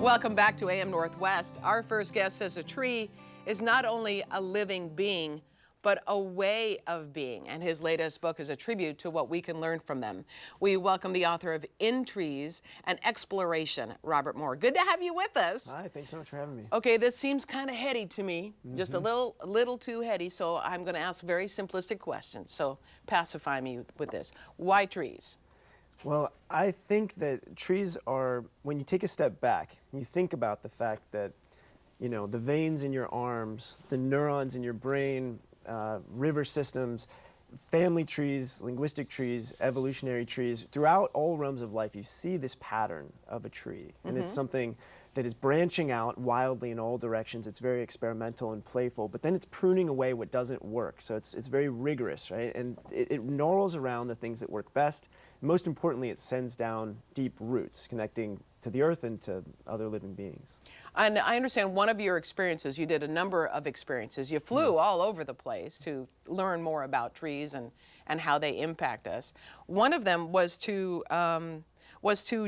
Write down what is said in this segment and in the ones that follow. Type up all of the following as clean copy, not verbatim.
Welcome back to AM Northwest. Our first guest says a tree is not only a living being, but a way of being. And his latest book is a tribute to what we can learn from them. We welcome the author of In Trees, an Exploration, Robert Moor. Good to have you with us. Hi, thanks so much for having me. Okay, this seems kind of heady to me, just a little too heady, so I'm going to ask very simplistic questions. So pacify me with this. Why trees? Well, I think that trees are, when you take a step back, you think about the fact that, you know, the veins in your arms, the neurons in your brain, river systems, family trees, linguistic trees, evolutionary trees, throughout all realms of life, you see this pattern of a tree. And it's something that is branching out wildly in all directions. It's very experimental and playful, but then it's pruning away what doesn't work. So it's very rigorous, right? And it gnarls around the things that work best. Most importantly, it sends down deep roots, connecting to the earth and to other living beings. And I understand one of your experiences, you did a number of experiences. You flew all over the place to learn more about trees and how they impact us. One of them was to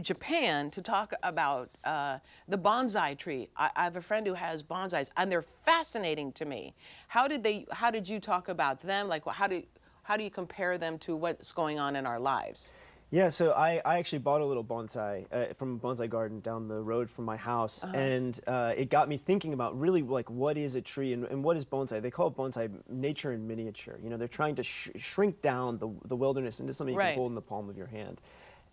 Japan to talk about the bonsai tree. I have a friend who has bonsais, and they're fascinating to me. How did you talk about them? Like, how do you compare them to what's going on in our lives? Yeah, so I actually bought a little bonsai from a bonsai garden down the road from my house, and it got me thinking about really like what is a tree and what is bonsai. They call it bonsai nature in miniature. You know, they're trying to shrink down the wilderness into something you can hold in the palm of your hand.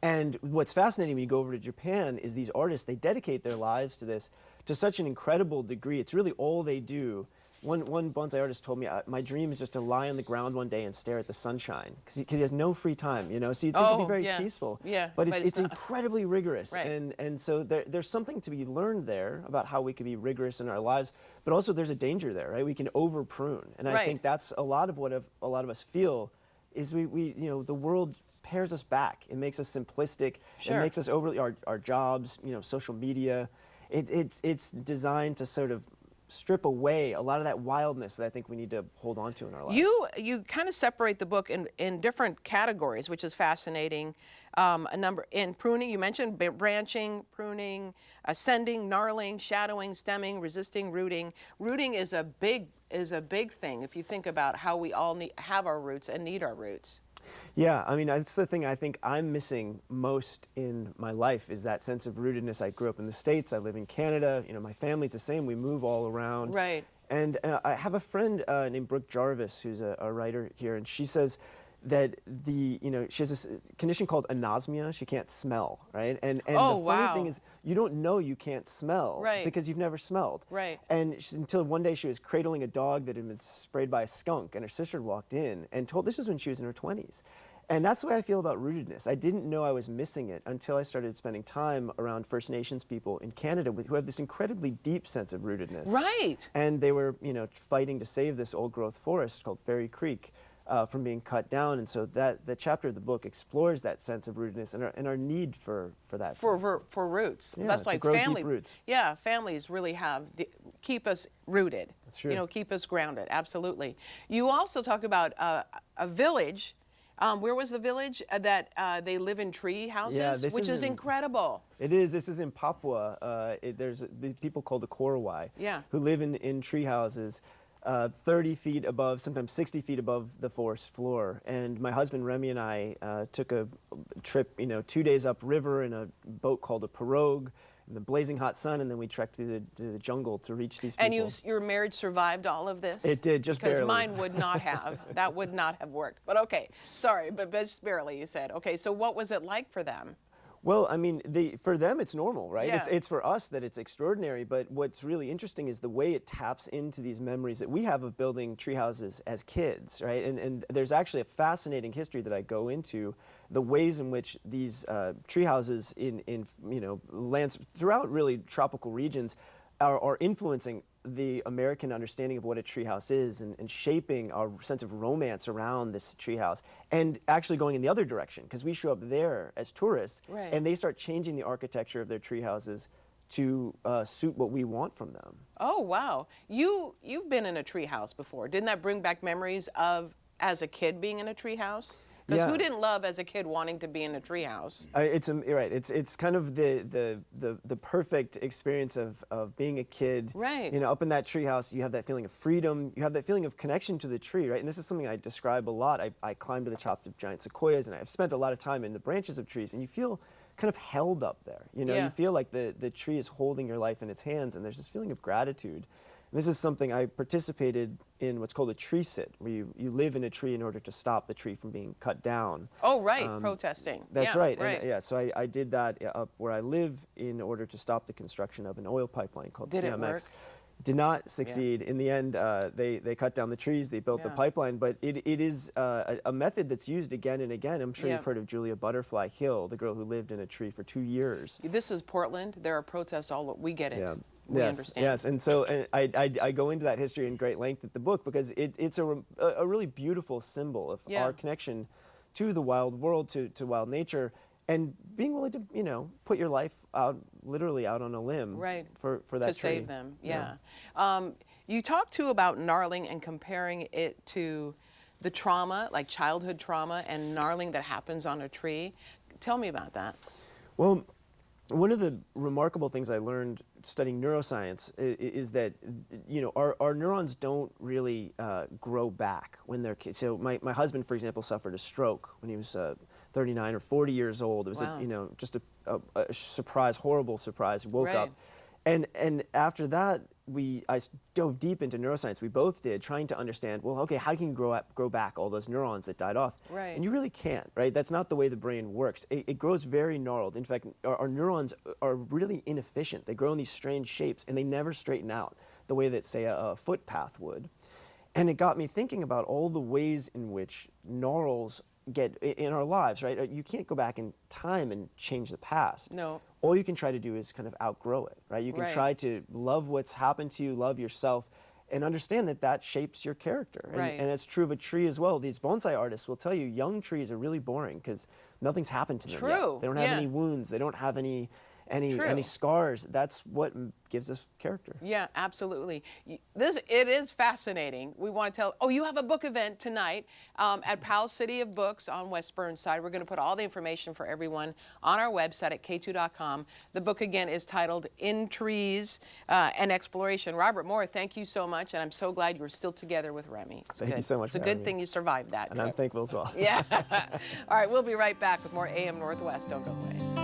And what's fascinating when you go over to Japan is these artists, they dedicate their lives to this to such an incredible degree. It's really all they do. One bonsai artist told me, my dream is just to lie on the ground one day and stare at the sunshine, because he has no free time, you know, so you'd think it'd be very peaceful. Yeah, but it's incredibly rigorous. Right. And so there's something to be learned there about how we can be rigorous in our lives, but also there's a danger there, right? We can over prune. And I think that's a lot of what a lot of us feel is we you know, the world pairs us back. It makes us simplistic. It makes us overly, our jobs, you know, social media. It's designed to sort of strip away a lot of that wildness that I think we need to hold on to in our lives. You kind of separate the book in different categories, which is fascinating. A number in pruning, you mentioned branching, pruning, ascending, gnarling, shadowing, stemming, resisting, rooting. Rooting is a big thing if you think about how we all have our roots and need our roots. Yeah, I mean, that's the thing I think I'm missing most in my life is that sense of rootedness. I grew up in the States, I live in Canada, you know, my family's the same, we move all around. Right. And I have a friend named Brooke Jarvis, who's a writer here, and she says that you know, she has this condition called anosmia. She can't smell, right? And the funny thing is, you don't know you can't smell because you've never smelled. Right. And until one day she was cradling a dog that had been sprayed by a skunk, and her sister walked in and told, this was when she was in her 20s. And that's the way I feel about rootedness. I didn't know I was missing it until I started spending time around First Nations people in Canada who have this incredibly deep sense of rootedness. Right. And they were, you know, fighting to save this old growth forest called Fairy Creek from being cut down. And so the chapter of the book explores that sense of rootedness and our need for that for roots. Yeah, that's to like grow family. Deep roots. Yeah, families really keep us rooted. That's true. You know, keep us grounded. Absolutely. You also talk about a village. Where was the village that they live in tree houses, which is incredible. It is. This is in Papua. There's people called the Korowai who live in tree houses 30 feet above, sometimes 60 feet above the forest floor. And my husband Remy and I took a trip, you know, 2 days upriver in a boat called a pirogue in the blazing hot sun, and then we trekked through the jungle to reach these people. And your marriage survived all of this? It did, just barely. Because mine would not have. That would not have worked. But okay, sorry, but just barely, you said. Okay, so what was it like for them? Well, I mean, for them it's normal, right? Yeah. It's for us that it's extraordinary, but what's really interesting is the way it taps into these memories that we have of building tree houses as kids, right? And there's actually a fascinating history that I go into, the ways in which these tree houses in you know, lands throughout really tropical regions are influencing the American understanding of what a treehouse is and shaping our sense of romance around this treehouse, and actually going in the other direction, because we show up there as tourists and they start changing the architecture of their treehouses to suit what we want from them. Oh, wow. You've been in a treehouse before. Didn't that bring back memories of, as a kid, being in a treehouse? Because Yeah. who didn't love as a kid wanting to be in a treehouse? You're right. It's kind of the perfect experience of being a kid. Right. You know, up in that treehouse, you have that feeling of freedom. You have that feeling of connection to the tree, right? And this is something I describe a lot. I climb to the tops of giant sequoias, and I've spent a lot of time in the branches of trees, and you feel kind of held up there. You know, Yeah. you feel like the tree is holding your life in its hands, and there's this feeling of gratitude. And this is something I participated in what's called a tree sit, where you live in a tree in order to stop the tree from being cut down. Oh, right, protesting. That's Yeah, right. right. And, yeah, so I did that up where I live in order to stop the construction of an oil pipeline called Did it CMX. work? Did not succeed. In the end, they cut down the trees, they built the Yeah. pipeline, but it is a method that's used again and again. I'm sure Yeah. you've heard of Julia Butterfly Hill, the girl who lived in a tree for 2 years. This is Portland. There are protests all over. We get it. Yeah. We Yes, understand. yes, and so I go into that history in great length at the book because it's a really beautiful symbol of Yeah. our connection to the wild world, to wild nature, and being willing to put your life out literally out on a limb Right. for that To tree. save them, yeah. You talk too about gnarling and comparing it to the trauma, like childhood trauma and gnarling that happens on a tree. Tell me about that. Well, one of the remarkable things I learned studying neuroscience is that our neurons don't really grow back when they're kids. So my husband, for example, suffered a stroke when he was 39 or 40 years old. It was Wow. just a surprise, horrible surprise. He woke Right. up, and after that I dove deep into neuroscience. We both did, trying to understand, well, okay, how can you grow back all those neurons that died off? Right. And you really can't, right? That's not the way the brain works. It grows very gnarled. In fact, our neurons are really inefficient. They grow in these strange shapes, and they never straighten out the way that, say, a footpath would. And it got me thinking about all the ways in which gnarls get in our lives, right? You can't go back in time and change the past. No. All you can try to do is kind of outgrow it, right? You can Right. try to love what's happened to you, love yourself, and understand that that shapes your character. Right. And it's true of a tree as well. These bonsai artists will tell you young trees are really boring because nothing's happened to them yet. True, They don't have yeah. any wounds. They don't have any True. scars. That's what gives us character. Yeah, absolutely. It is fascinating. We want to tell. Oh, you have a book event tonight at Powell City of Books on West Burnside. We're going to put all the information for everyone on our website at k2.com. The book again is titled "In Trees and Exploration." Robert Moore, thank you so much, and I'm so glad you're still together with Remy. It's Thank you good. so much It's a for good having me. thing you survived that. And I'm thankful as well. Yeah. All right, we'll be right back with more AM Northwest. Don't go away.